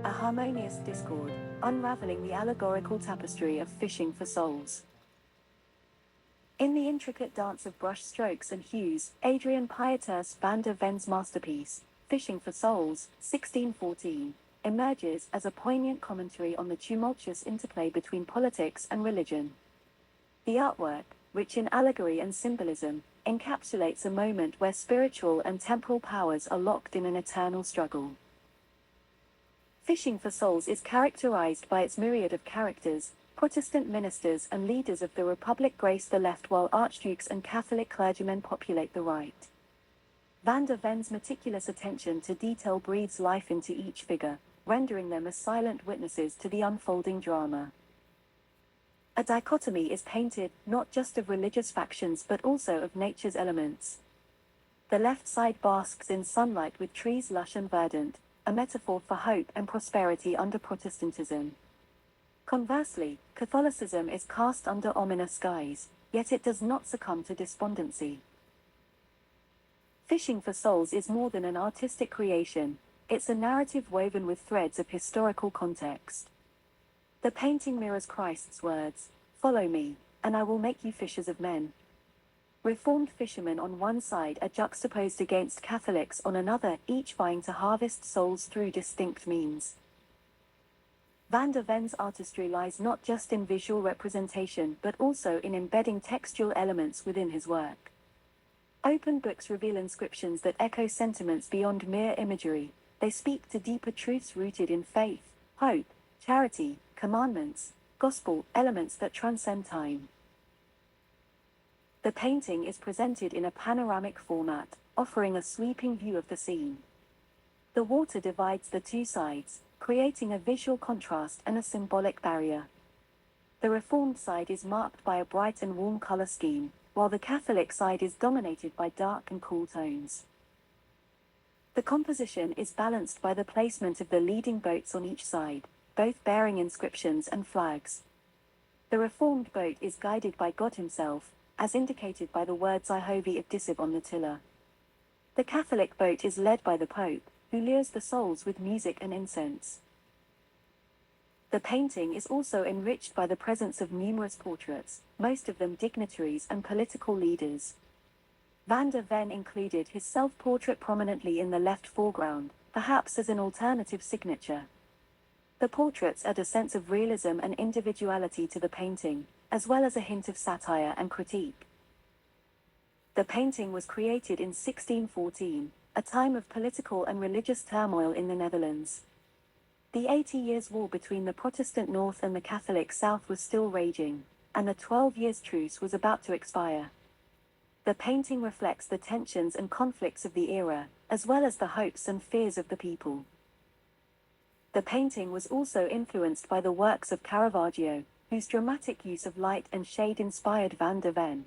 A harmonious discord, unraveling the allegorical tapestry of fishing for souls. In the intricate dance of brush strokes and hues, Adrian Pieterse van der Ven's masterpiece, Fishing for Souls, 1614, emerges as a poignant commentary on the tumultuous interplay between politics and religion. The artwork, rich in allegory and symbolism, encapsulates a moment where spiritual and temporal powers are locked in an eternal struggle. Fishing for Souls is characterized by its myriad of characters. Protestant ministers and leaders of the Republic grace the left while archdukes and Catholic clergymen populate the right. Van der Ven's meticulous attention to detail breathes life into each figure, rendering them as silent witnesses to the unfolding drama. A dichotomy is painted, not just of religious factions but also of nature's elements. The left side basks in sunlight with trees lush and verdant, a metaphor for hope and prosperity under Protestantism. Conversely, Catholicism is cast under ominous skies, yet it does not succumb to despondency. Fishing for Souls is more than an artistic creation, it's a narrative woven with threads of historical context. The painting mirrors Christ's words, "Follow me, and I will make you fishers of men." Reformed fishermen on one side are juxtaposed against Catholics on another, each vying to harvest souls through distinct means. Van der Ven's artistry lies not just in visual representation but also in embedding textual elements within his work. Open books reveal inscriptions that echo sentiments beyond mere imagery. They speak to deeper truths rooted in faith, hope, charity, commandments, gospel, elements that transcend time. The painting is presented in a panoramic format, offering a sweeping view of the scene. The water divides the two sides, creating a visual contrast and a symbolic barrier. The Reformed side is marked by a bright and warm color scheme, while the Catholic side is dominated by dark and cool tones. The composition is balanced by the placement of the leading boats on each side, both bearing inscriptions and flags. The Reformed boat is guided by God Himself, as indicated by the words I hovi of Disiv on the tiller. The Catholic boat is led by the Pope, who lures the souls with music and incense. The painting is also enriched by the presence of numerous portraits, most of them dignitaries and political leaders. Van der Ven included his self-portrait prominently in the left foreground, perhaps as an alternative signature. The portraits add a sense of realism and individuality to the painting, as well as a hint of satire and critique. The painting was created in 1614, a time of political and religious turmoil in the Netherlands. The 80 Years' War between the Protestant North and the Catholic South was still raging, and the 12 Years' Truce was about to expire. The painting reflects the tensions and conflicts of the era, as well as the hopes and fears of the people. The painting was also influenced by the works of Caravaggio, whose dramatic use of light and shade inspired Van der Ven.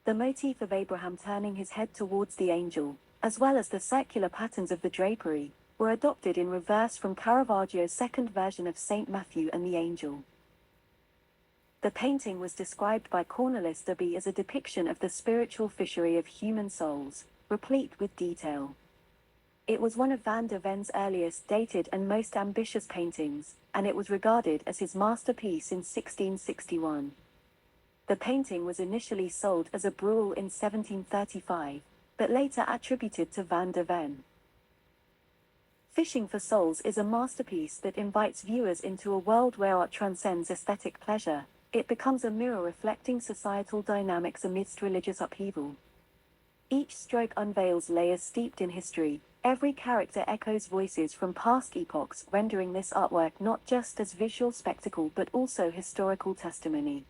The motif of Abraham turning his head towards the angel, as well as the circular patterns of the drapery, were adopted in reverse from Caravaggio's second version of Saint Matthew and the Angel. The painting was described by Cornelis de Bie as a depiction of the spiritual fishery of human souls, replete with detail. It was one of Van der Ven's earliest dated and most ambitious paintings, and it was regarded as his masterpiece in 1661. The painting was initially sold as a Bruhl in 1735, but later attributed to Van der Ven. Fishing for Souls is a masterpiece that invites viewers into a world where art transcends aesthetic pleasure. It becomes a mirror reflecting societal dynamics amidst religious upheaval. Each stroke unveils layers steeped in history. Every character echoes voices from past epochs, rendering this artwork not just as visual spectacle but also historical testimony.